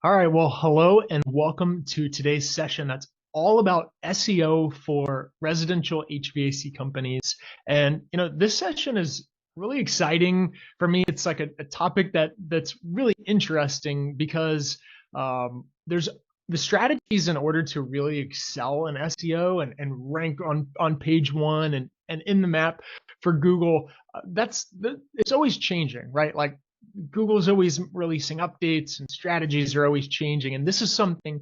All right, well, hello and welcome to today's session that's all about SEO for residential HVAC companies. And this session is really exciting for me. It's like a topic that's really interesting because there's the strategies in order to really excel in SEO and rank on page one and in the map for Google. It's always changing, right? Like Google's always releasing updates and strategies are always changing. And this is something,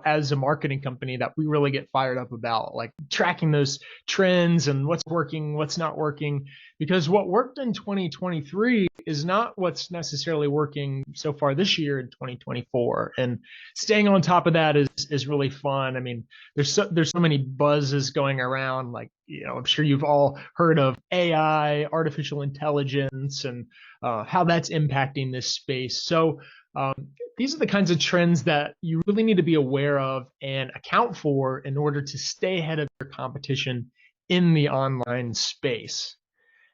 as a marketing company that we really get fired up about, like tracking those trends and what's working, what's not working, because what worked in 2023 is not what's necessarily working so far this year in 2024. And staying on top of that is really fun. I mean, there's so many buzzes going around, like, I'm sure you've all heard of AI, artificial intelligence, and how that's impacting this space. So these are the kinds of trends that you really need to be aware of and account for in order to stay ahead of your competition in the online space.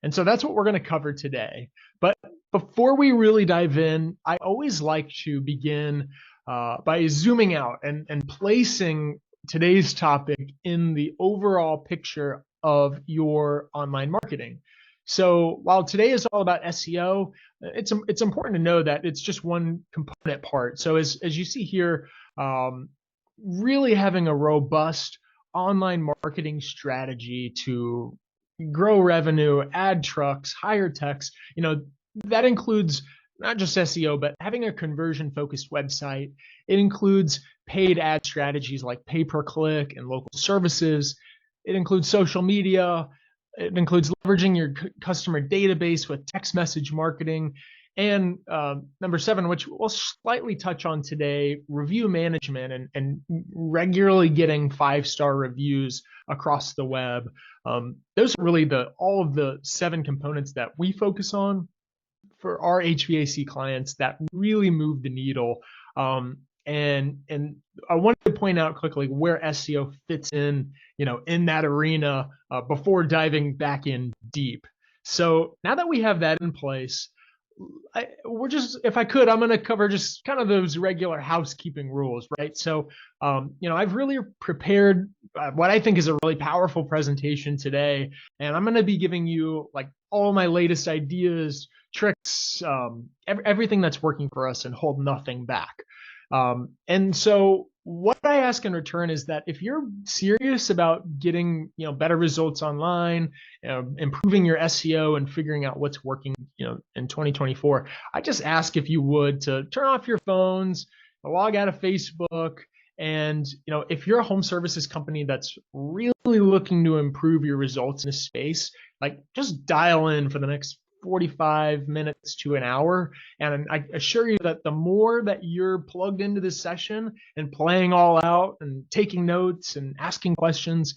And so that's what we're going to cover today. But before we really dive in, I always like to begin by zooming out and placing today's topic in the overall picture of your online marketing. So while today is all about SEO, it's important to know that it's just one component part. So as you see here, really having a robust online marketing strategy to grow revenue, add trucks, hire techs, that includes not just SEO, but having a conversion focused website. It includes paid ad strategies like pay per click and local services. It includes social media. It includes leveraging your customer database with text message marketing. And number 7, which we'll slightly touch on today, review management and regularly getting 5-star reviews across the web. Those are really all of the 7 components that we focus on for our HVAC clients that really move the needle. And I wanted to point out quickly where SEO fits in, in that arena before diving back in deep. So now that we have that in place, if I could, I'm going to cover just kind of those regular housekeeping rules, right? So, I've really prepared what I think is a really powerful presentation today, and I'm going to be giving you like all my latest ideas, tricks, everything that's working for us, and hold nothing back. And so what I ask in return is that if you're serious about getting, better results online, improving your SEO and figuring out what's working, in 2024, I just ask if you would to turn off your phones, log out of Facebook. And, if you're a home services company that's really looking to improve your results in this space, like just dial in for the next 45 minutes to an hour. And I assure you that the more that you're plugged into this session and playing all out and taking notes and asking questions,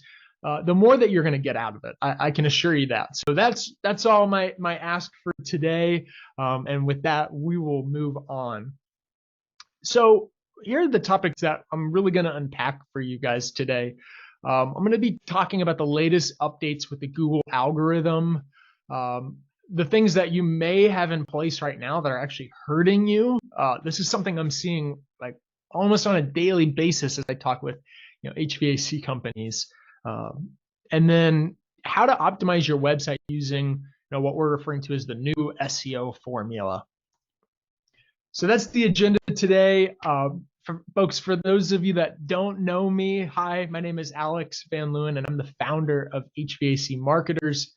the more that you're going to get out of it. I can assure you that. So that's all my ask for today. And with that, we will move on. So here are the topics that I'm really going to unpack for you guys today. I'm going to be talking about the latest updates with the Google algorithm, the things that you may have in place right now that are actually hurting you. This is something I'm seeing like almost on a daily basis as I talk with HVAC companies. And then how to optimize your website using what we're referring to as the new SEO formula. So that's the agenda today. For those of you that don't know me, hi, my name is Alex Van Leeuwen, and I'm the founder of HVAC Marketers.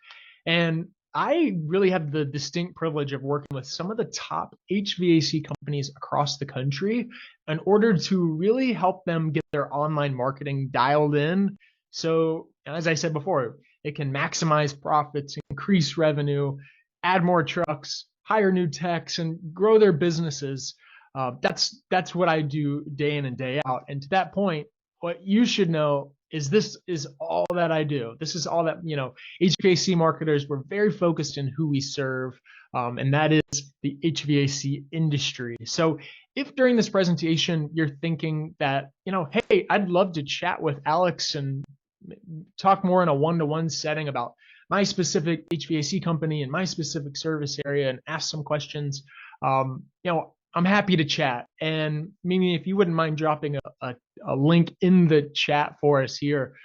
And I really have the distinct privilege of working with some of the top HVAC companies across the country in order to really help them get their online marketing dialed in. So, as I said before, it can maximize profits, increase revenue, add more trucks, hire new techs, and grow their businesses. That's what I do day in and day out. And to that point, what you should know is this is all that I do. This is all that, HVAC marketers, we're very focused in who we serve, and that is the HVAC industry. So if during this presentation, you're thinking that, hey, I'd love to chat with Alex and talk more in a one-to-one setting about my specific HVAC company and my specific service area and ask some questions, I'm happy to chat. And Mimi, if you wouldn't mind dropping a link in the chat for us here,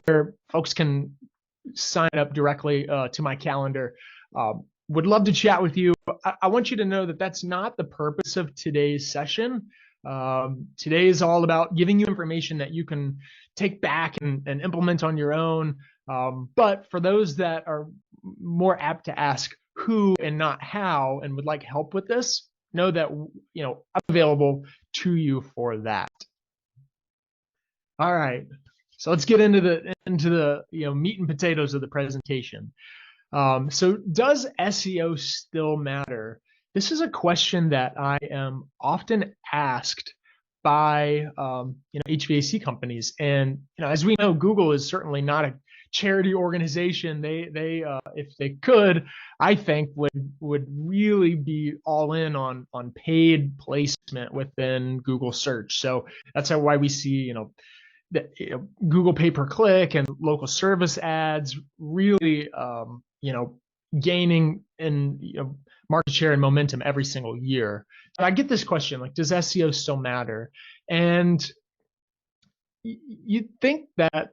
where folks can sign up directly to my calendar. Would love to chat with you. I want you to know that that's not the purpose of today's session. Today is all about giving you information that you can take back and implement on your own. But for those that are more apt to ask who and not how and would like help with this, know that I'm available to you for that. All right. So let's get into the meat and potatoes of the presentation. So does SEO still matter? This is a question that I am often asked by HVAC companies, and as we know, Google is certainly not a charity organization. They if they could, I think would really be all in on paid placement within Google search. So that's why we see Google pay-per-click and local service ads really gaining in market share and momentum every single year. So I get this question, like, does SEO still matter? And you'd think that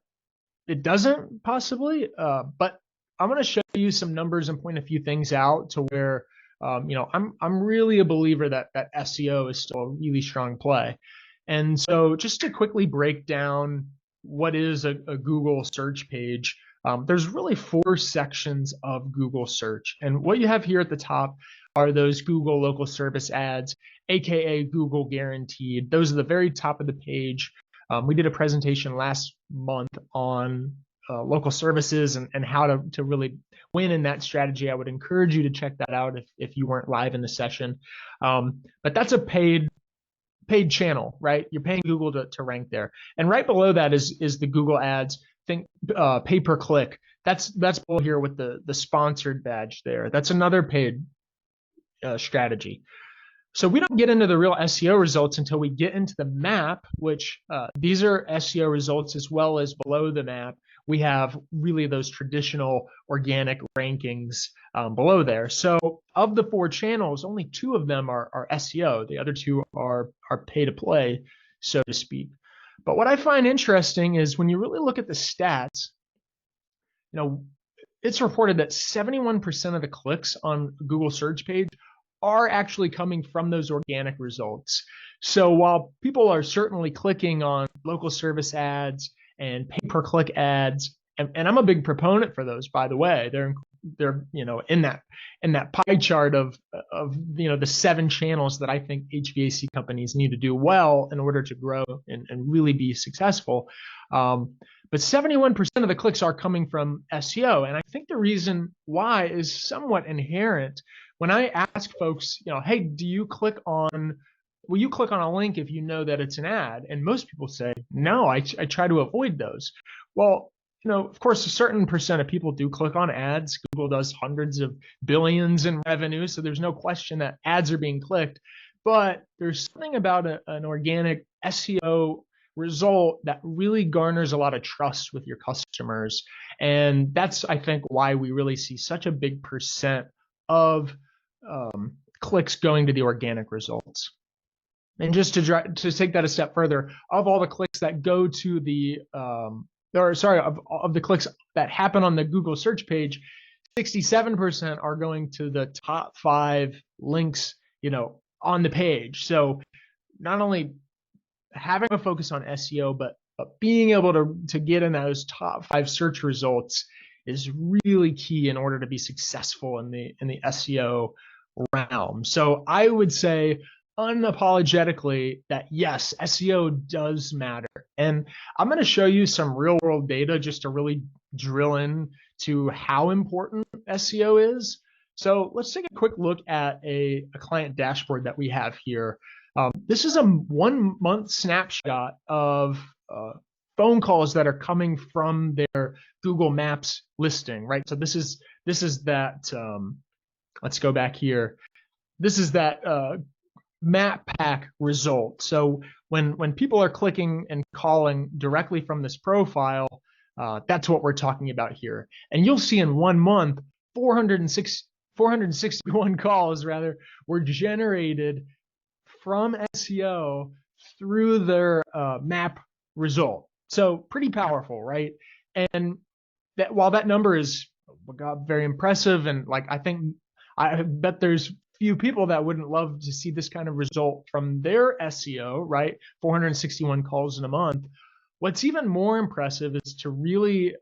it doesn't possibly, but I'm going to show you some numbers and point a few things out to where I'm really a believer that SEO is still a really strong play. And so just to quickly break down what is a Google search page, there's really 4 sections of Google search. And what you have here at the top are those Google local service ads, AKA Google guaranteed. Those are the very top of the page. We did a presentation last month on local services and how to really win in that strategy. I would encourage you to check that out if you weren't live in the session. But that's a paid channel, right? You're paying Google to rank there. And right below that is the Google ads. Think pay-per-click. That's below here with the sponsored badge there. That's another paid strategy. So we don't get into the real SEO results until we get into the map, which these are SEO results as well as below the map. We have really those traditional organic rankings below there. So of the 4 channels, only 2 of them are SEO. The other 2 are pay to play, so to speak. But what I find interesting is when you really look at the stats, it's reported that 71% of the clicks on Google search page are actually coming from those organic results. So while people are certainly clicking on local service ads and pay-per-click ads, and I'm a big proponent for those, by the way, they're in that pie chart of the 7 channels that I think HVAC companies need to do well in order to grow and really be successful. But 71% of the clicks are coming from SEO, and I think the reason why is somewhat inherent. When I ask folks, hey, will you click on a link if you know that it's an ad? And most people say, no, I try to avoid those. Well, of course, a certain percent of people do click on ads. Google does hundreds of billions in revenue, so there's no question that ads are being clicked. But there's something about an organic SEO result that really garners a lot of trust with your customers. And that's, I think, why we really see such a big percent of clicks going to the organic results. And just to take that a step further, of all the clicks that go to of the clicks that happen on the Google search page, 67% are going to the top 5 links, on the page. So not only having a focus on SEO, but being able to get in those top 5 search results is really key in order to be successful in the SEO realm. So I would say unapologetically that yes, SEO does matter. And I'm going to show you some real world data just to really drill in to how important SEO is. So let's take a quick look at a client dashboard that we have here. This is a 1-month snapshot of phone calls that are coming from their Google Maps listing, right? So this is that, let's go back here. This is that map pack result. So when people are clicking and calling directly from this profile, that's what we're talking about here. And you'll see in 1 month, 461 calls rather were generated from SEO through their map result. So pretty powerful, right? And that while that number is very impressive, and like I bet there's few people that wouldn't love to see this kind of result from their SEO, right? 461 calls in a month. What's even more impressive is to really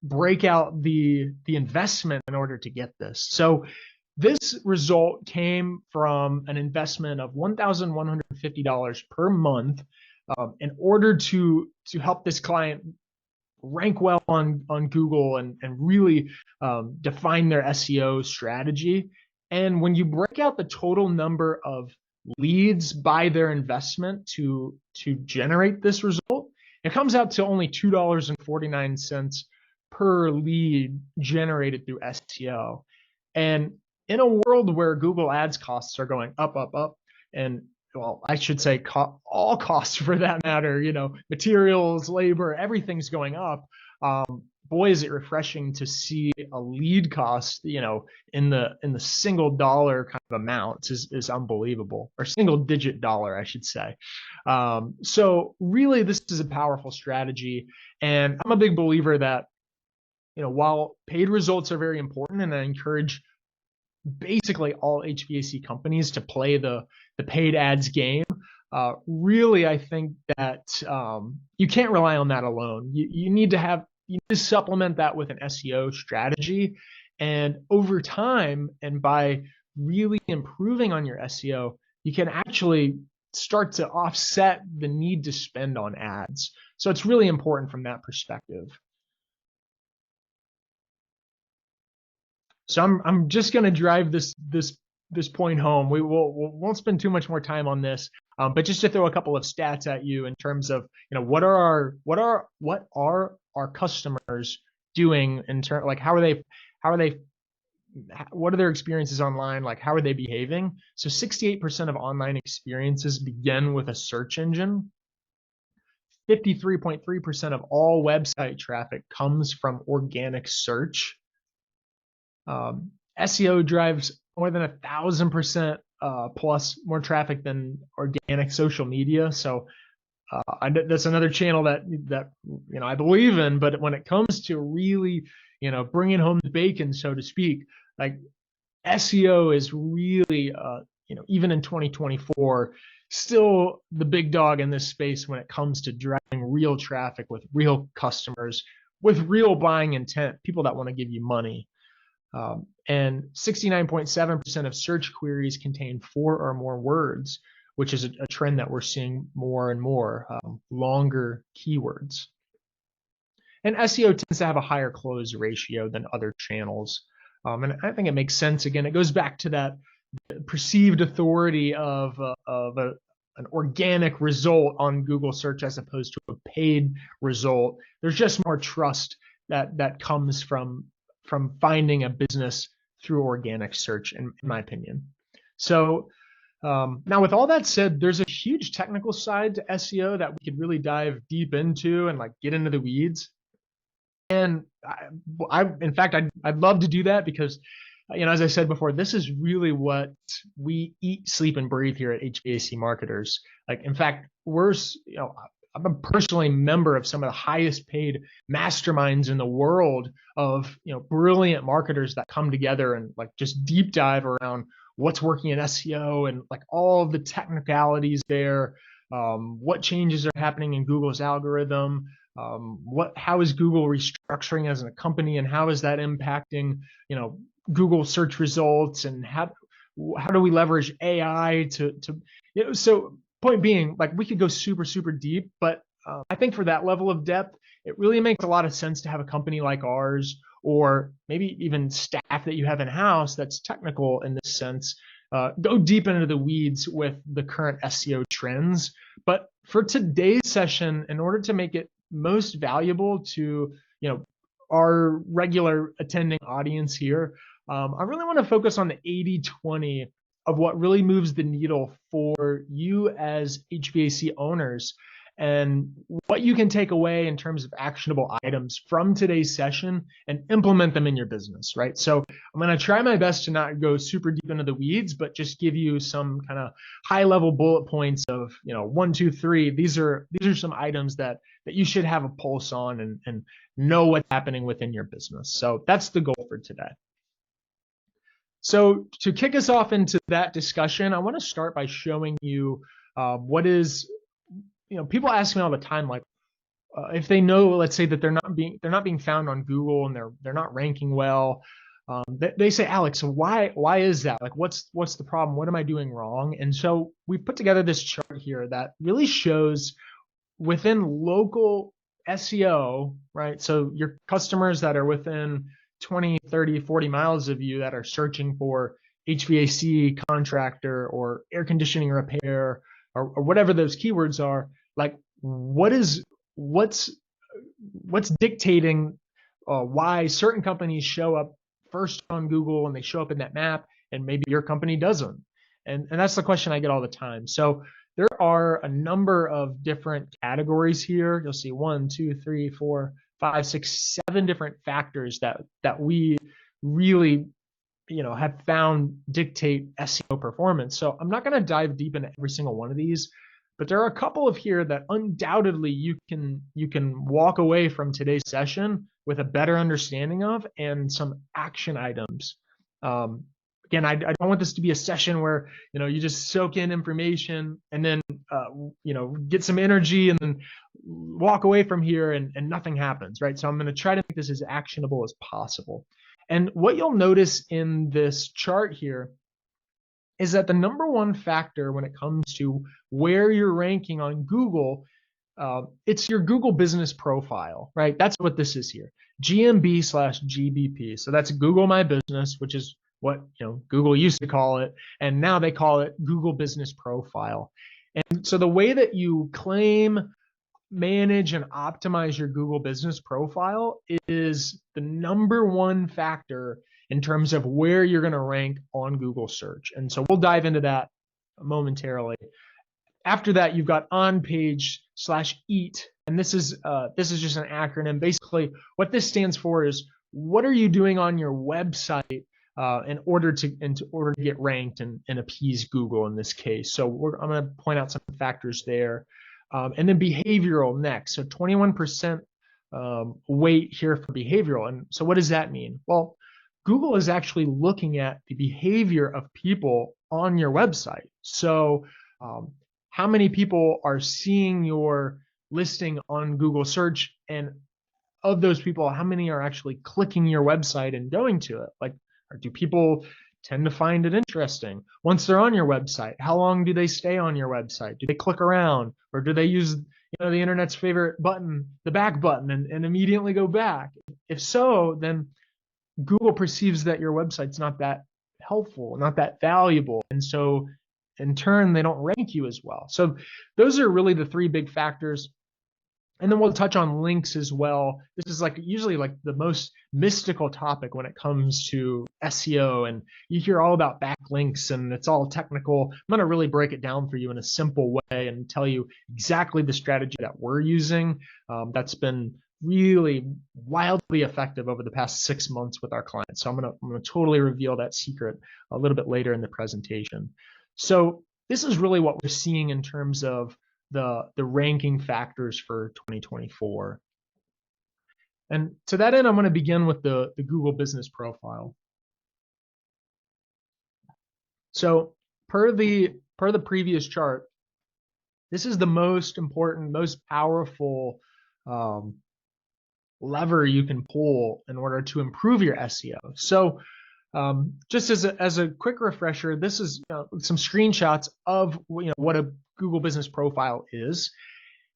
break out the investment in order to get this. So this result came from an investment of $1,150 per month in order to help this client rank well on Google and really define their SEO strategy. And when you break out the total number of leads by their investment to generate this result, it comes out to only $2.49 per lead generated through SEO. And in a world where Google Ads costs are going up, and well, I should say all costs for that matter, materials, labor, everything's going up. Boy, is it refreshing to see a lead cost, in the single dollar kind of amounts is unbelievable, or single digit dollar, I should say. So really, this is a powerful strategy, and I'm a big believer that, while paid results are very important, and I encourage basically all HVAC companies to play the paid ads game. Really, I think that you can't rely on that alone. You need to supplement that with an SEO strategy, and over time, and by really improving on your SEO, you can actually start to offset the need to spend on ads. So it's really important from that perspective. So I'm just going to drive this point home. We won't spend too much more time on this, but just to throw a couple of stats at you in terms of what are our customers doing in terms, like how are they what are their experiences online, like how are they behaving? So 68% of online experiences begin with a search engine. 53.3% of all website traffic comes from organic search. SEO drives more than 1,000% plus more traffic than organic social media. So that's another channel that I believe in. But when it comes to really bringing home the bacon, so to speak, like SEO is really even in 2024 still the big dog in this space when it comes to driving real traffic with real customers with real buying intent, people that want to give you money. And 69.7% of search queries contain 4 or more words, which is a trend that we're seeing more and more, longer keywords. And SEO tends to have a higher close ratio than other channels. And I think it makes sense. Again, it goes back to that perceived authority of an organic result on Google search as opposed to a paid result. There's just more trust that comes from finding a business through organic search, in my opinion. So now with all that said, there's a huge technical side to SEO that we could really dive deep into and like get into the weeds. And in fact, I'd love to do that because, as I said before, this is really what we eat, sleep, and breathe here at HVAC Marketers. Like, in fact, I'm a personally member of some of the highest paid masterminds in the world of brilliant marketers that come together and like just deep dive around what's working in SEO and like all of the technicalities there, what changes are happening in Google's algorithm, how is Google restructuring as a company, and how is that impacting Google search results, and how do we leverage AI to so point being, like, we could go super deep, but I think for that level of depth, it really makes a lot of sense to have a company like ours, or maybe even staff that you have in-house that's technical in this sense, go deep into the weeds with the current SEO trends. But for today's session, in order to make it most valuable to our regular attending audience here, I really want to focus on the 80-20 of what really moves the needle for you as HVAC owners. and what you can take away in terms of actionable items from today's session and implement them in your business, right? So I'm going to try my best to not go super deep into the weeds, but just give you some kind of high level bullet points of, 1, 2, 3. These are some items that you should have a pulse on and know what's happening within your business. So that's the goal for today. So to kick us off into that discussion, I want to start by showing you what is, people ask me all the time, like if they know, let's say that they're not being found on Google and they're not ranking well. They say, Alex, why is that? Like, what's the problem? What am I doing wrong? And so we put together this chart here that really shows within local SEO, right? So your customers that are within 20, 30, 40 miles of you that are searching for HVAC contractor or air conditioning repair or whatever those keywords are, like what's dictating why certain companies show up first on Google and they show up in that map and maybe your company doesn't. And that's the question I get all the time. So there are a number of different categories here. You'll see 1, 2, 3, 4, 5, 6, 7 different factors that we really have found dictate SEO performance. So I'm not going to dive deep into every single one of these, but there are a couple of here that undoubtedly you can walk away from today's session with a better understanding of and some action items. Again, I don't want this to be a session where you just soak in information and then get some energy and then walk away from here and nothing happens, right? So I'm going to try to make this as actionable as possible. And what you'll notice in this chart here is that the number one factor when it comes to where you're ranking on Google, it's your Google business profile, right? That's what this is here, GMB/GBP. So that's Google My Business, which is what Google used to call it, and now they call it Google Business Profile. And so the way that you claim, manage, and optimize your Google Business Profile is the number one factor in terms of where you're going to rank on Google search. And so we'll dive into that momentarily. After that, you've got on-page/EAT, and this is just an acronym. Basically, what this stands for is what are you doing on your website in order to get ranked and appease Google in this case. So I'm going to point out some factors there, and then behavioral next. So 21% weight here for behavioral. And so what does that mean? Well, Google is actually looking at the behavior of people on your website. So how many people are seeing your listing on Google search, and of those people, how many are actually clicking your website and going to it? Like, or do people tend to find it interesting once they're on your website? How long do they stay on your website? Do they click around, or do they use the internet's favorite button, the back button, and immediately go back? If so, then Google perceives that your website's not that helpful, not that valuable, and so in turn they don't rank you as well. So those are really the 3 big factors. And then we'll touch on links as well. This is usually the most mystical topic when it comes to SEO, and you hear all about backlinks and it's all technical. I'm going to really break it down for you in a simple way and tell you exactly the strategy that we're using. That's been really wildly effective over the past 6 months with our clients. So I'm going to totally reveal that secret a little bit later in the presentation. So this is really what we're seeing in terms of the ranking factors for 2024. And to that end, I'm going to begin with the Google Business Profile. So per the previous chart, this is the most important, most powerful lever you can pull in order to improve your SEO. So just as a quick refresher, this is some screenshots of what a Google Business Profile is.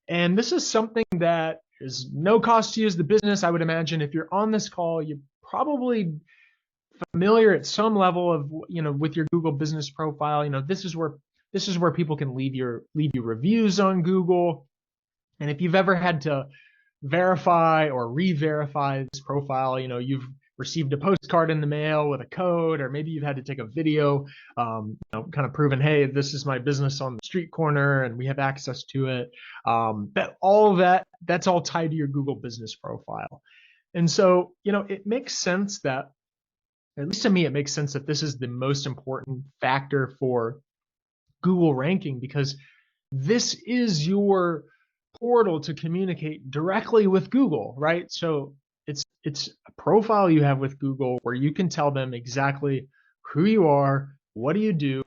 And this is something that is no cost to you as the business. I would imagine if you're on this call, you're probably familiar at some level of with your Google Business Profile. This is where people can leave you reviews on Google. And if you've ever had to verify or re-verify this profile, you've received a postcard in the mail with a code, or maybe you've had to take a video, kind of proving, hey, this is my business on the street corner and we have access to it. That all of that's all tied to your Google business profile. And so, it makes sense that, at least to me, it makes sense that this is the most important factor for Google ranking, because this is your portal to communicate directly with Google, right? So it's a profile you have with Google where you can tell them exactly who you are, what do you do,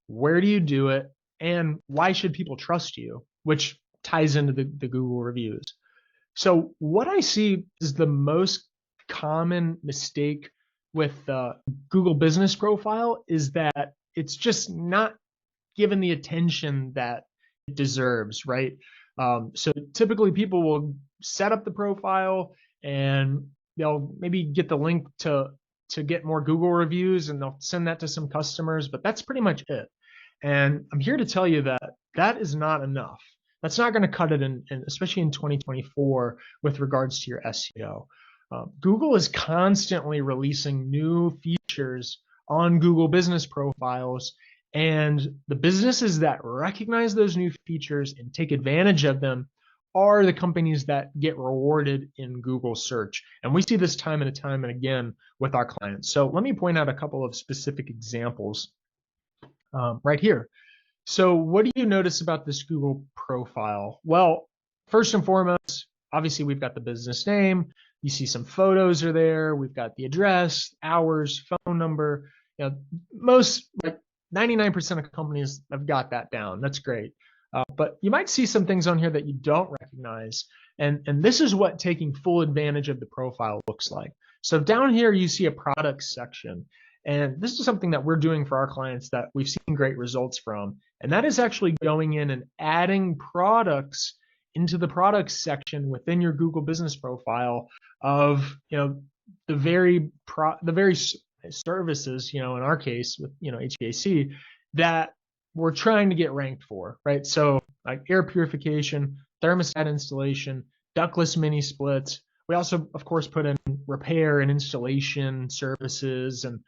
where do you do it, and why should people trust you, which ties into the Google reviews. So what I see is the most common mistake with Google business profile is that it's just not given the attention that it deserves, right? So typically people will set up the profile and they'll maybe get the link to get more Google reviews, and they'll send that to some customers, but that's pretty much it. And I'm here to tell you that that is not enough. That's not going to cut it especially in 2024 with regards to your SEO. Google is constantly releasing new features on Google business profiles, and the businesses that recognize those new features and take advantage of them are the companies that get rewarded in Google search. And we see this time and again with our clients. So let me point out a couple of specific examples right here. So what do you notice about this Google profile? Well, first and foremost, obviously we've got the business name. You see some photos are there. We've got the address, hours, phone number. Most, like 99% of companies have got that down. That's great. But you might see some things on here that you don't recognize. And this is what taking full advantage of the profile looks like. So down here, you see a products section. And this is something that we're doing for our clients that we've seen great results from. And that is actually going in and adding products into the products section within your Google business profile of, the very services, in our case with, HVAC, that we're trying to get ranked for, right? So like air purification, thermostat installation, ductless mini splits. We also, of course, put in repair and installation services, and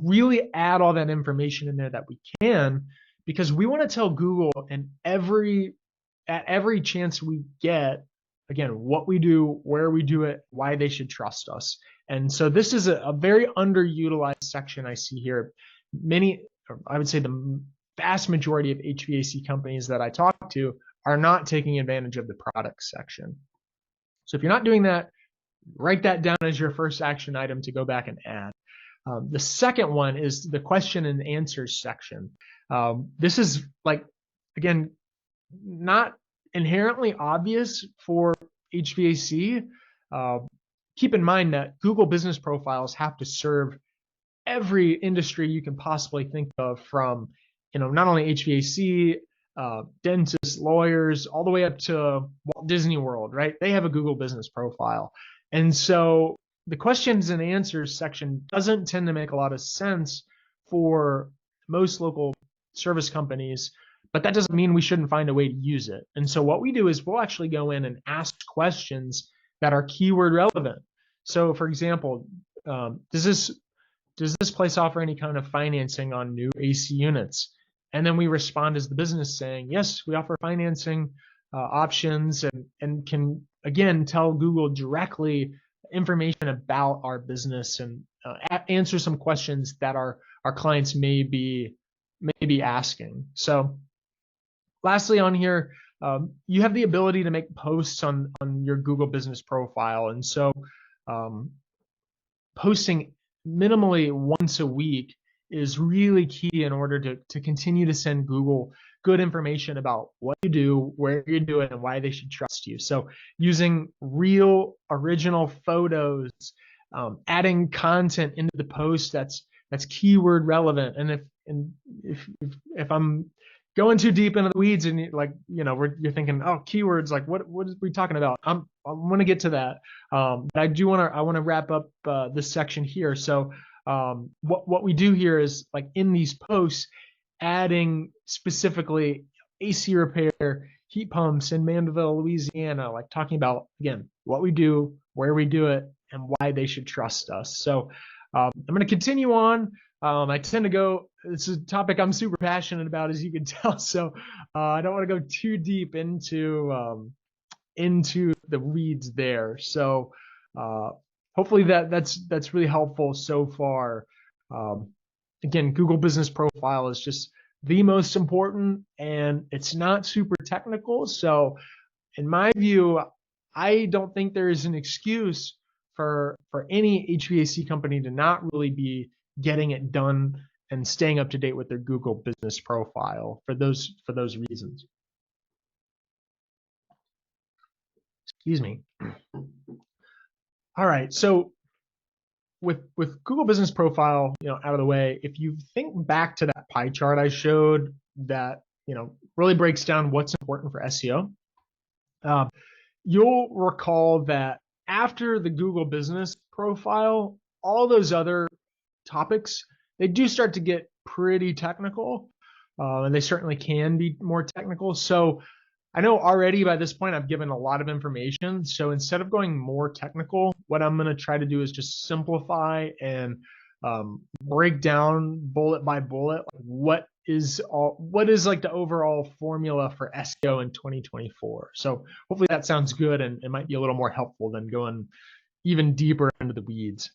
really add all that information in there that we can, because we want to tell Google at every chance we get, again, what we do, where we do it, why they should trust us. And so this is a very underutilized section I see here. I would say the vast majority of HVAC companies that I talk to are not taking advantage of the products section. So if you're not doing that, write that down as your first action item to go back and add. The second one is the question and answers section. This is, like, again, not inherently obvious for HVAC. Keep in mind that Google business profiles have to serve every industry you can possibly think of, from, not only HVAC, dentists, lawyers, all the way up to Walt Disney World, right? They have a Google business profile. And so the questions and answers section doesn't tend to make a lot of sense for most local service companies, but that doesn't mean we shouldn't find a way to use it. And so what we do is we'll actually go in and ask questions that are keyword relevant. So for example, does this place offer any kind of financing on new AC units? And then we respond as the business saying, yes, we offer financing options, and can, again, tell Google directly information about our business, and answer some questions that our clients may be asking. So lastly on here, you have the ability to make posts on your Google business profile. And so posting minimally once a week is really key in order to continue to send Google good information about what you do, where you do it, and why they should trust you. So using real original photos, adding content into the post that's keyword relevant. And if I'm going too deep into the weeds and you're thinking, oh, keywords, like what are we talking about? I'm going to get to that. But I want to wrap up this section here. So what we do here is, like, in these posts, adding specifically AC repair, heat pumps in Mandeville, Louisiana, like talking about, again, what we do, where we do it, and why they should trust us. So I'm going to continue on. I tend to go, it's a topic I'm super passionate about, as you can tell. So I don't want to go too deep into the weeds there. So hopefully that's really helpful so far. Again, Google Business Profile is just the most important, and it's not super technical. So in my view, I don't think there is an excuse for any HVAC company to not really be getting it done and staying up to date with their Google Business Profile for those reasons. Excuse me. All right, so with Google Business Profile, out of the way, if you think back to that pie chart I showed that really breaks down what's important for SEO, you'll recall that after the Google Business Profile, all those other topics, they do start to get pretty technical, and they certainly can be more technical. So I know already by this point I've given a lot of information. So instead of going more technical, what I'm going to try to do is just simplify and break down bullet by bullet what is like the overall formula for SEO in 2024. So hopefully that sounds good, and it might be a little more helpful than going even deeper into the weeds.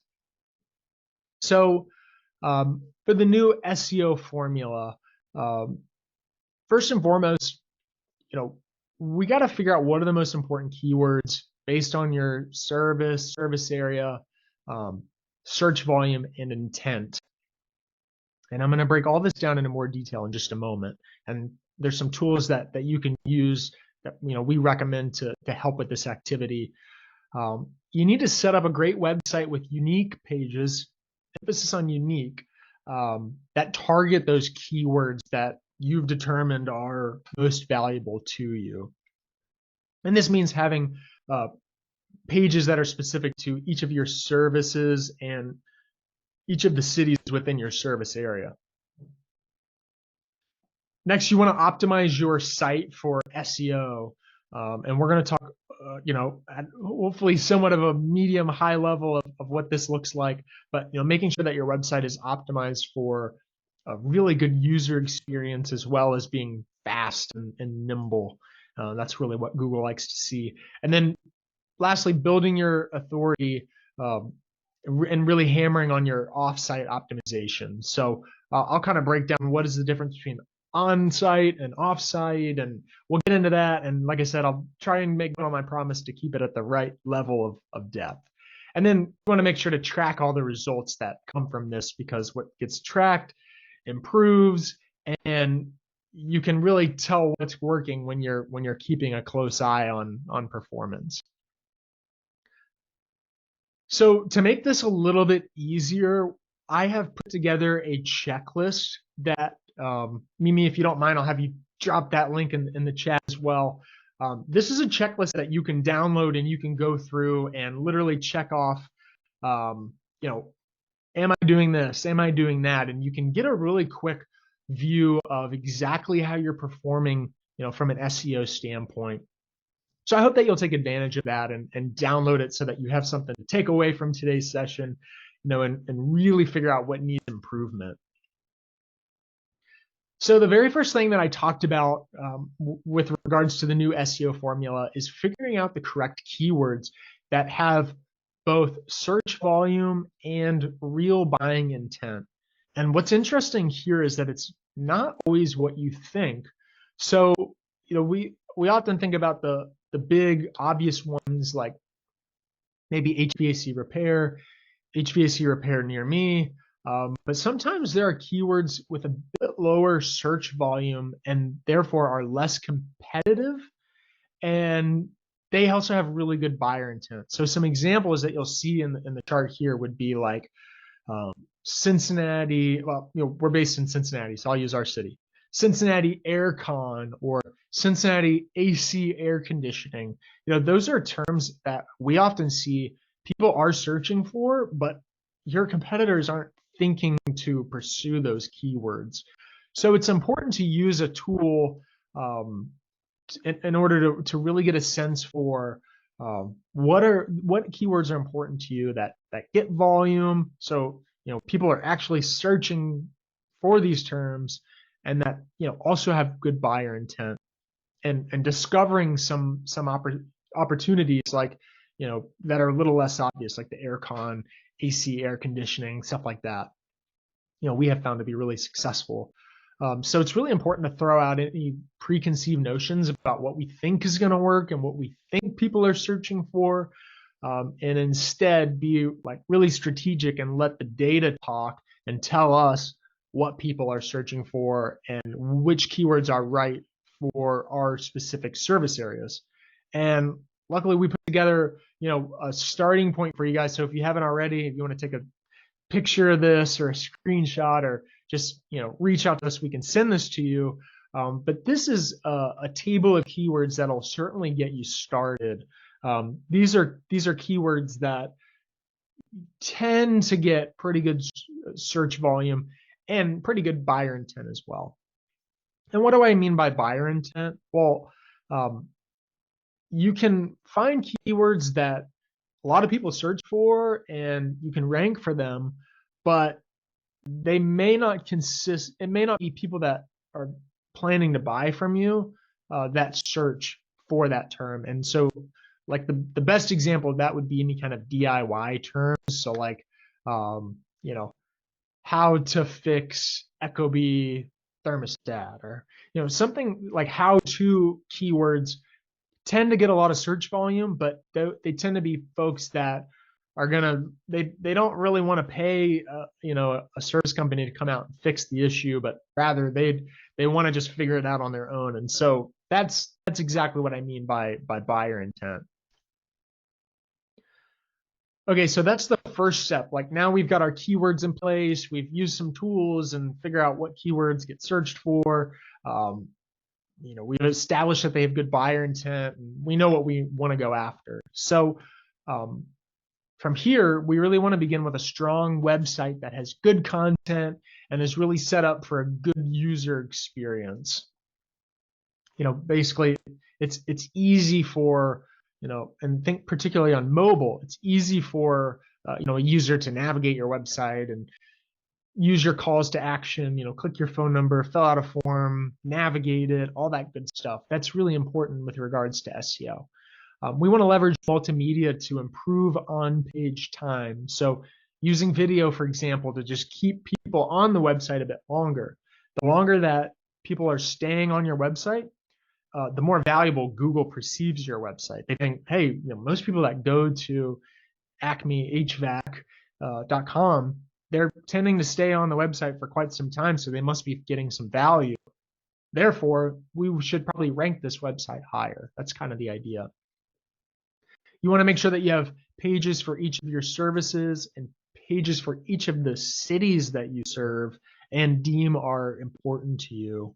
So for the new SEO formula, first and foremost, we got to figure out what are the most important keywords based on your service area, search volume, and intent. And I'm going to break all this down into more detail in just a moment. And there's some tools that you can use that we recommend to help with this activity. You need to set up a great website with unique pages, emphasis on unique, that target those keywords that you've determined are most valuable to you. And this means having pages that are specific to each of your services and each of the cities within your service area. Next, you want to optimize your site for SEO. And we're going to talk, at hopefully somewhat of a medium high level of what this looks like, but making sure that your website is optimized for a really good user experience, as well as being fast and nimble. That's really what Google likes to see. And then lastly, building your authority and really hammering on your offsite optimization. So I'll kind of break down what is the difference between on-site and off-site, and we'll get into that. And like I said, I'll try and make good on my promise to keep it at the right level of depth. And then you want to make sure to track all the results that come from this, because what gets tracked improves, and you can really tell what's working when you're keeping a close eye on performance. So to make this a little bit easier, I have put together a checklist that Mimi, if you don't mind, I'll have you drop that link in the chat as well. This is a checklist that you can download, and you can go through and literally check off, am I doing this? Am I doing that? And you can get a really quick view of exactly how you're performing, from an SEO standpoint. So I hope that you'll take advantage of that and download it so that you have something to take away from today's session, and really figure out what needs improvement. So the very first thing that I talked about with regards to the new SEO formula is figuring out the correct keywords that have both search volume and real buying intent. And what's interesting here is that it's not always what you think. So, we often think about the big obvious ones, like maybe HVAC repair near me. But sometimes there are keywords with a bit lower search volume and therefore are less competitive, and they also have really good buyer intent. So some examples that you'll see in the chart here would be like Cincinnati. Well, we're based in Cincinnati, so I'll use our city. Cincinnati Aircon or Cincinnati AC air conditioning. Those are terms that we often see people are searching for, but your competitors aren't thinking to pursue those keywords. So it's important to use a tool in order to really get a sense for What keywords are important to you that get volume? So people are actually searching for these terms, and that also have good buyer intent, and discovering some opportunities like that are a little less obvious, like the aircon, AC, air conditioning, stuff like that. We have found to be really successful. So it's really important to throw out any preconceived notions about what we think is going to work and what we think people are searching for, and instead be like really strategic and let the data talk and tell us what people are searching for and which keywords are right for our specific service areas. And luckily, we put together a starting point for you guys. So if you haven't already, if you want to take a picture of this or a screenshot, or just reach out to us, we can send this to you. But this is a table of keywords that'll certainly get you started. These are keywords that tend to get pretty good search volume and pretty good buyer intent as well. And what do I mean by buyer intent? Well, you can find keywords that a lot of people search for and you can rank for them, but they may not consist, it may not be people that are planning to buy from you that search for that term. And so like the best example of that would be any kind of DIY terms. So like, how to fix Ecobee thermostat, or, something like how to keywords tend to get a lot of search volume, but they tend to be folks that are they don't really want to pay a service company to come out and fix the issue, but rather they want to just figure it out on their own. And so that's exactly what I mean by buyer intent. Okay, so that's the first step. Like now we've got our keywords in place. We've used some tools and figure out what keywords get searched for. We've established that they have good buyer intent, and we know what we want to go after. So from here, we really want to begin with a strong website that has good content and is really set up for a good user experience. Basically, it's easy for, and think particularly on mobile, it's easy for a user to navigate your website and use your calls to action, click your phone number, fill out a form, navigate it, all that good stuff. That's really important with regards to SEO. We want to leverage multimedia to improve on-page time. So using video, for example, to just keep people on the website a bit longer. The longer that people are staying on your website, the more valuable Google perceives your website. They think, hey, most people that go to acmehvac.com, they're tending to stay on the website for quite some time, so they must be getting some value. Therefore, we should probably rank this website higher. That's kind of the idea. You want to make sure that you have pages for each of your services and pages for each of the cities that you serve and deem are important to you.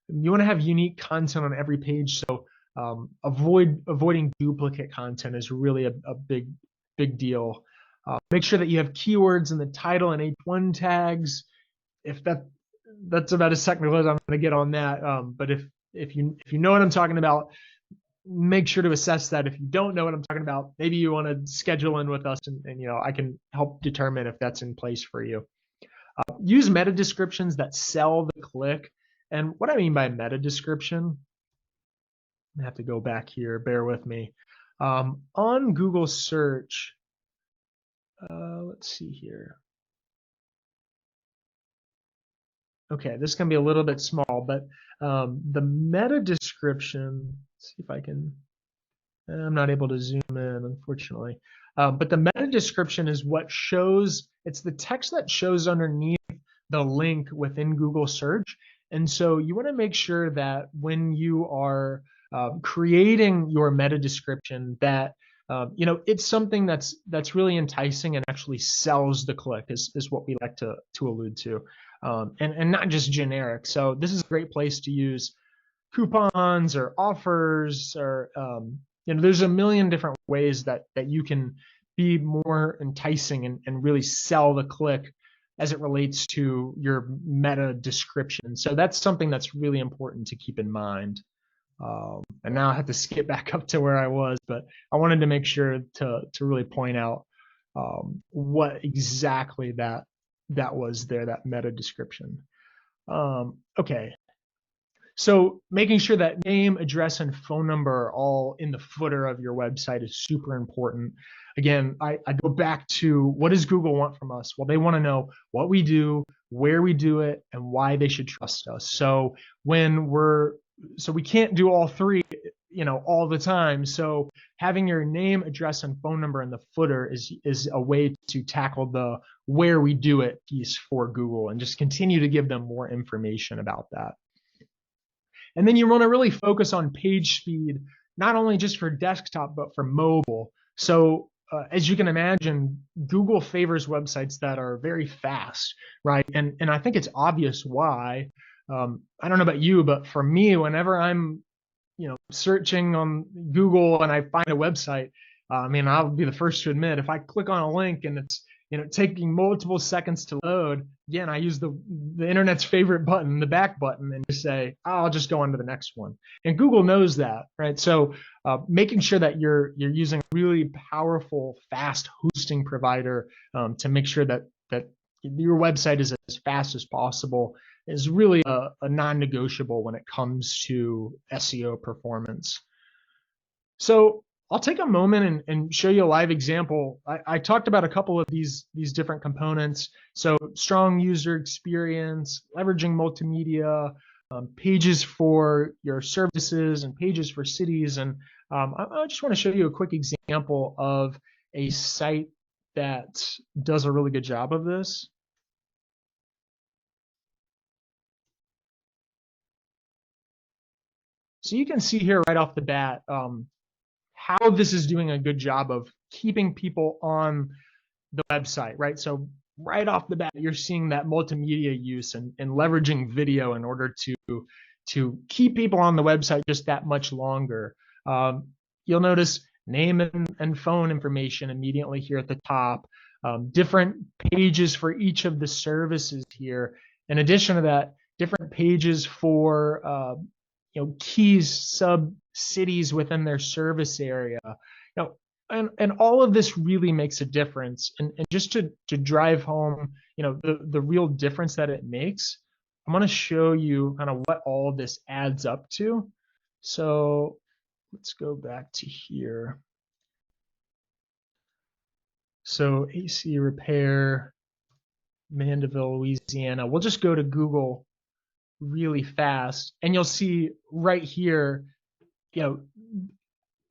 You want to have unique content on every page, so avoiding duplicate content is really a big deal. Make sure that you have keywords in the title and H1 tags. If that's about as technical as I'm going to get on that, but if you know what I'm talking about, make sure to assess that. If you don't know what I'm talking about, maybe you want to schedule in with us, and I can help determine if that's in place for you. Use meta descriptions that sell the click. And what I mean by meta description, I have to go back here, bear with me. On Google search, let's see here. Okay, this is going to be a little bit small, but the meta description, let's see if I can, I'm not able to zoom in, unfortunately. But the meta description is what shows, it's the text that shows underneath the link within Google search. And so you want to make sure that when you are creating your meta description, that it's something that's really enticing and actually sells the click, is what we like to allude to, and not just generic. So this is a great place to use coupons or offers, or there's a million different ways that you can be more enticing and really sell the click as it relates to your meta description. So that's something that's really important to keep in mind. And now I have to skip back up to where I was, but I wanted to make sure to really point out what exactly that was there, that meta description. Okay. So making sure that name, address, and phone number are all in the footer of your website is super important. Again, I go back to what does Google want from us? Well, they want to know what we do, where we do it, and why they should trust us. So we can't do all three, all the time. So having your name, address, and phone number in the footer is a way to tackle the where we do it piece for Google and just continue to give them more information about that. And then you want to really focus on page speed, not only just for desktop, but for mobile. So as you can imagine, Google favors websites that are very fast, right? And I think it's obvious why. I don't know about you, but for me, whenever I'm, searching on Google and I find a website, I'll be the first to admit if I click on a link and it's taking multiple seconds to load, again, I use the internet's favorite button, the back button, and just say, oh, I'll just go on to the next one. And Google knows that, right? So making sure that you're using a really powerful, fast hosting provider to make sure that your website is as fast as possible is really a non-negotiable when it comes to SEO performance. So I'll take a moment and show you a live example. I talked about a couple of these different components. So strong user experience, leveraging multimedia, pages for your services and pages for cities. And I just want to show you a quick example of a site that does a really good job of this. So you can see here right off the bat how this is doing a good job of keeping people on the website, right? So right off the bat, you're seeing that multimedia use and leveraging video in order to keep people on the website just that much longer. You'll notice name and phone information immediately here at the top, different pages for each of the services here. In addition to that, different pages for key sub cities within their service area. And all of this really makes a difference. And just to drive home, the real difference that it makes, I'm going to show you kind of what all of this adds up to. So let's go back to here. So AC repair, Mandeville, Louisiana. We'll just go to Google really fast, and you'll see right here,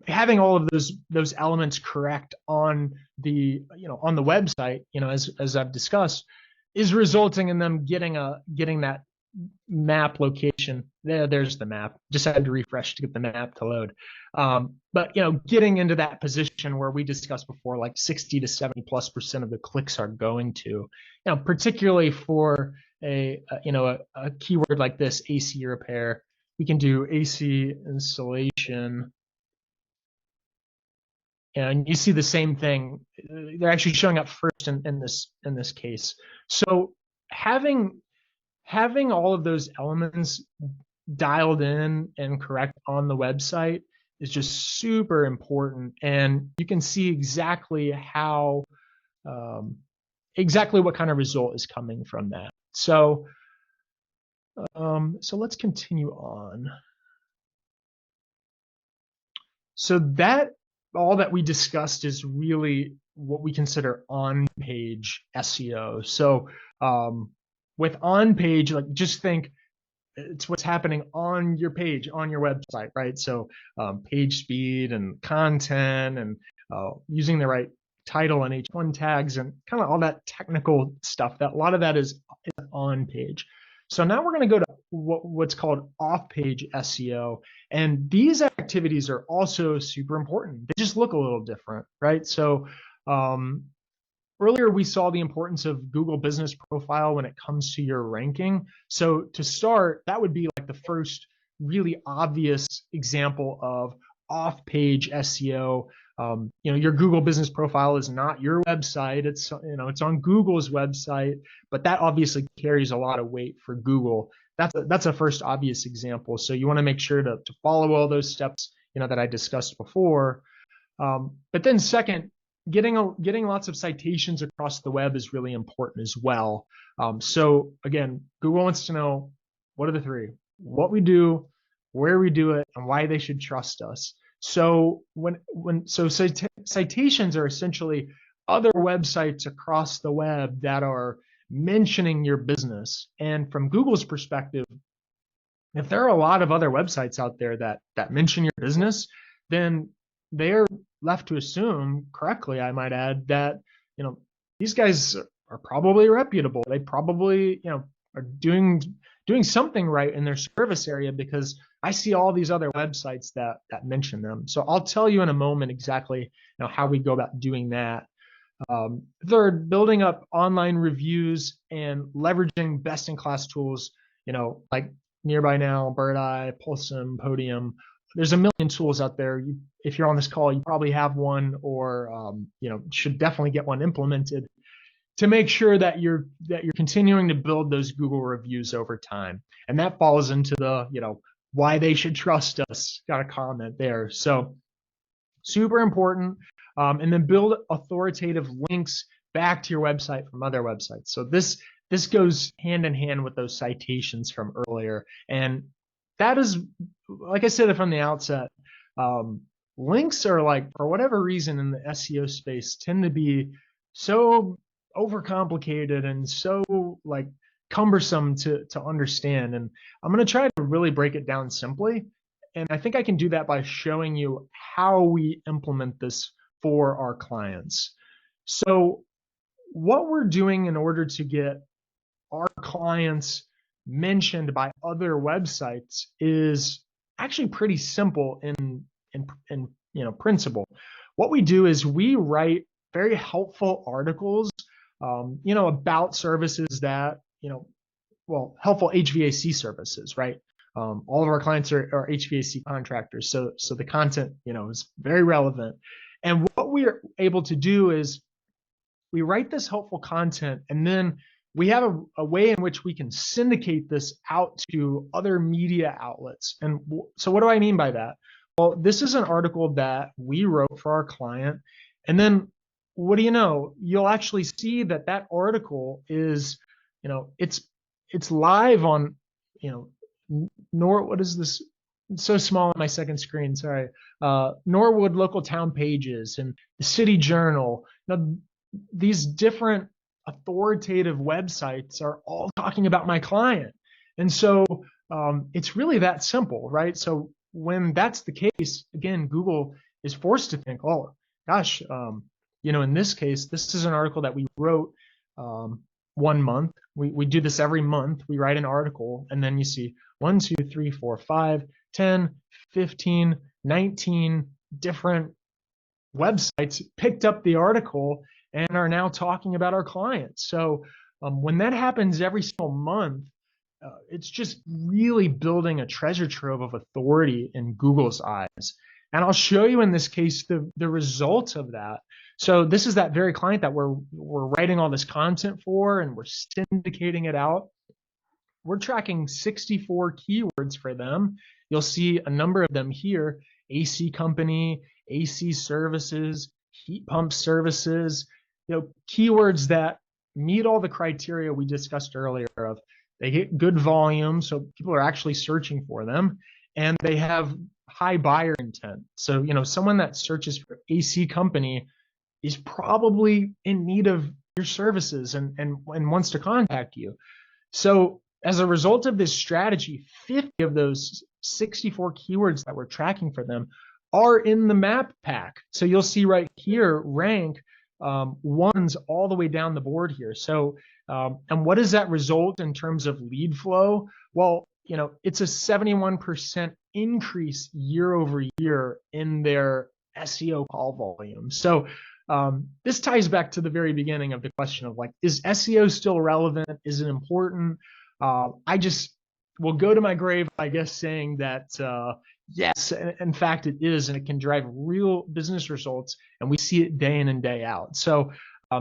having all of those elements correct on the on the website, as I've discussed, is resulting in them getting that map location. There's the map. Just had to refresh to get the map to load. But getting into that position where we discussed before, like 60 to 70+% of the clicks are going to, particularly for a keyword like this, AC repair. We can do AC installation, and you see the same thing. They're actually showing up first in this case. So having all of those elements dialed in and correct on the website is just super important, and you can see exactly how exactly what kind of result is coming from that. So let's continue on. So that all that we discussed is really what we consider on-page SEO. So with on-page, like just think it's what's happening on your page, on your website, right? So page speed and content and using the right title and H1 tags and kind of all that technical stuff. That a lot of that is on page. So now we're going to go to what's called off-page SEO, and these activities are also super important. They just look a little different, right? So earlier we saw the importance of Google Business Profile when it comes to your ranking. So to start, that would be like the first really obvious example of off-page SEO. Your Google Business Profile is not your website. It's on Google's website, but that obviously carries a lot of weight for Google. that's a first obvious example. So you want to make sure to follow all those steps, that I discussed before. But then second, getting lots of citations across the web is really important as well. So again, Google wants to know what are the three: what we do, where we do it, and why they should trust us. So citations are essentially other websites across the web that are mentioning your business. And from Google's perspective, if there are a lot of other websites out there that mention your business, then they're left to assume, correctly, I might add, that these guys are probably reputable. They probably are doing something right in their service area, because I see all these other websites that mention them. So I'll tell you in a moment exactly how we go about doing that. Third, building up online reviews and leveraging best-in-class tools, like Nearby Now, Bird Eye, Pulsum, Podium. There's a million tools out there. If you're on this call, you probably have one, or should definitely get one implemented to make sure that you're continuing to build those Google reviews over time. And that falls into the why they should trust us. Got a comment there. So super important. And then build authoritative links back to your website from other websites. So this goes hand in hand with those citations from earlier. And that is, like I said from the outset, links are, like, for whatever reason in the SEO space, tend to be so overcomplicated and so like cumbersome to understand. And I'm going to try to really break it down simply. And I think I can do that by showing you how we implement this for our clients. So what we're doing in order to get our clients mentioned by other websites is actually pretty simple in principle. What we do is we write very helpful articles, about services that, helpful HVAC services, right? All of our clients are HVAC contractors. So the content, is very relevant. And what we're able to do is we write this helpful content, and then we have a way in which we can syndicate this out to other media outlets. And so what do I mean by that? Well, this is an article that we wrote for our client. And then what do you know? You'll actually see that article is, it's live on, what is this? It's so small on my second screen. Sorry. Norwood local town pages and the City Journal. These different authoritative websites are all talking about my client. And so it's really that simple, right? So when that's the case, again, Google is forced to think, oh, gosh, in this case, this is an article that we wrote 1 month. We do this every month. We write an article, and then you see 1, 2, 3, 4, 5, 10, 15, 19 different websites picked up the article and are now talking about our clients. So when that happens every single month, it's just really building a treasure trove of authority in Google's eyes. And I'll show you in this case the results of that. So this is that very client that we're writing all this content for, and we're syndicating it out. We're tracking 64 keywords for them. You'll see a number of them here: AC company, AC services, heat pump services, keywords that meet all the criteria we discussed earlier of they get good volume, so people are actually searching for them, and they have high buyer intent. So, someone that searches for AC company is probably in need of your services and wants to contact you. So as a result of this strategy, 50 of those 64 keywords that we're tracking for them are in the map pack. So you'll see right here, rank ones all the way down the board here. So, and what does that result in terms of lead flow? Well, it's a 71% increase year over year in their SEO call volume. So this ties back to the very beginning of the question of, like, is SEO still relevant? Is it important? I just will go to my grave, I guess, saying that yes, in fact, it is, and it can drive real business results, and we see it day in and day out. So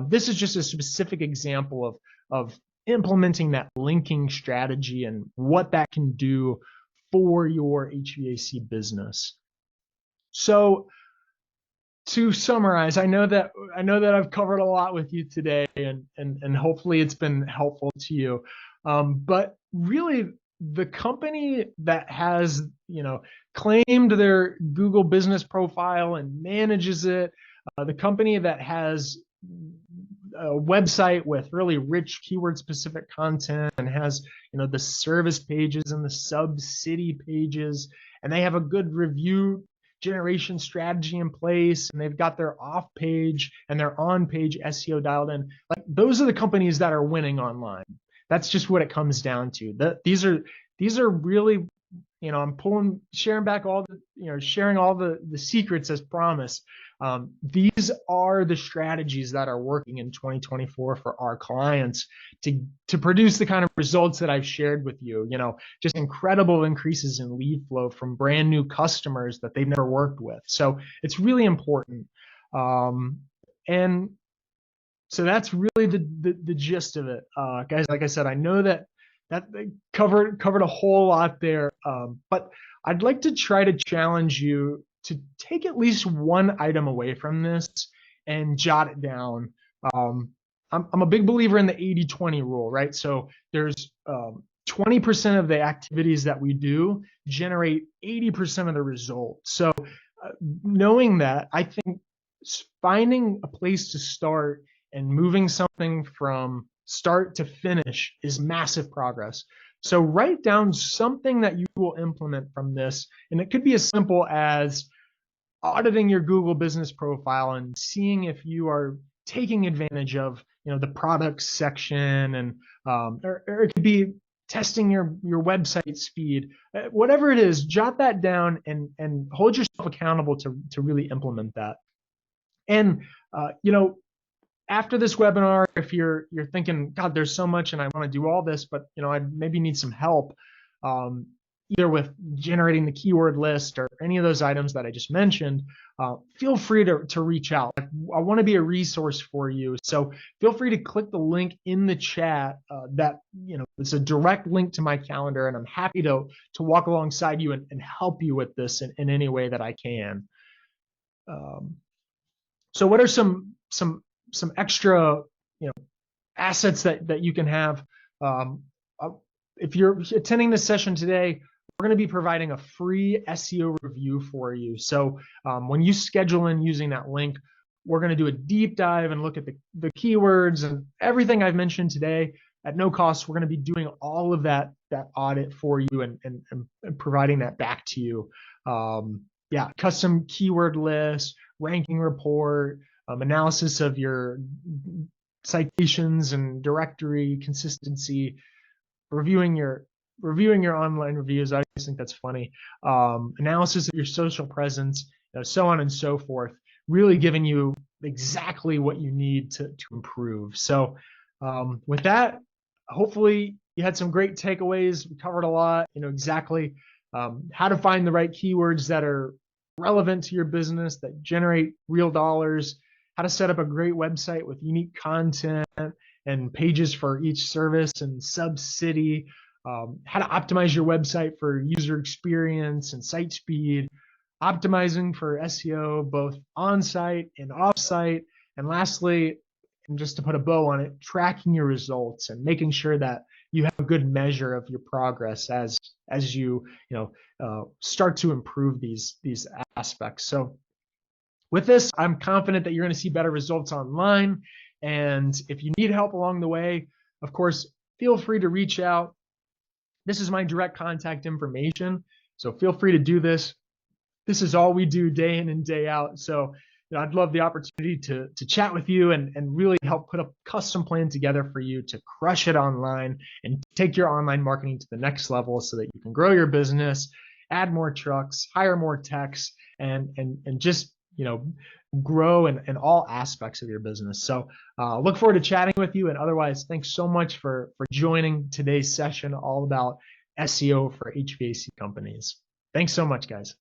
this is just a specific example of implementing that linking strategy and what that can do for your HVAC business. So to summarize, I know that I've covered a lot with you today, and hopefully it's been helpful to you. But really, the company that has claimed their Google business profile and manages it, the company that has a website with really rich keyword specific content and has the service pages and the sub city pages, and they have a good review generation strategy in place, and they've got their off page and their on page SEO dialed in. Like, those are the companies that are winning online. That's just what it comes down to. These are really, I'm sharing back all the, sharing all the secrets as promised. These are the strategies that are working in 2024 for our clients to produce the kind of results that I've shared with you. Just incredible increases in lead flow from brand new customers that they've never worked with. So it's really important. And so that's really the gist of it, guys. Like I said, I know that covered a whole lot there, but I'd like to try to challenge you to take at least one item away from this and jot it down. I'm a big believer in the 80-20 rule, right? So there's 20% of the activities that we do generate 80% of the results. So knowing that, I think finding a place to start and moving something from start to finish is massive progress. So write down something that you will implement from this. And it could be as simple as auditing your Google business profile and seeing if you are taking advantage of the products section, and or it could be testing your website speed. Whatever it is, jot that down and hold yourself accountable to really implement that. And after this webinar, if you're thinking, God, there's so much and I want to do all this, but I maybe need some help, either with generating the keyword list or any of those items that I just mentioned, feel free to reach out. I want to be a resource for you. So feel free to click the link in the chat that, it's a direct link to my calendar, and I'm happy to walk alongside you and help you with this in any way that I can. So what are some extra, assets that you can have? If you're attending this session today, we're going to be providing a free SEO review for you. So when you schedule in using that link, we're going to do a deep dive and look at the keywords and everything I've mentioned today at no cost. We're going to be doing all of that audit for you and providing that back to you. Custom keyword list, ranking report, analysis of your citations and directory consistency, reviewing your online reviews. I just think that's funny. Analysis of your social presence, so on and so forth. Really giving you exactly what you need to improve. So with that, hopefully you had some great takeaways. We covered a lot. Exactly how to find the right keywords that are relevant to your business, that generate real dollars. How to set up a great website with unique content and pages for each service and sub-city. How to optimize your website for user experience and site speed. Optimizing for SEO, both on-site and off-site. And lastly, and just to put a bow on it, tracking your results and making sure that you have a good measure of your progress as you start to improve these aspects. So with this, I'm confident that you're going to see better results online. And if you need help along the way, of course, feel free to reach out. This is my direct contact information, so feel free to do this. This is all we do day in and day out. So I'd love the opportunity to chat with you and really help put a custom plan together for you to crush it online and take your online marketing to the next level so that you can grow your business, add more trucks, hire more techs, and just grow in all aspects of your business. So look forward to chatting with you. And otherwise, thanks so much for joining today's session all about SEO for HVAC companies. Thanks so much, guys.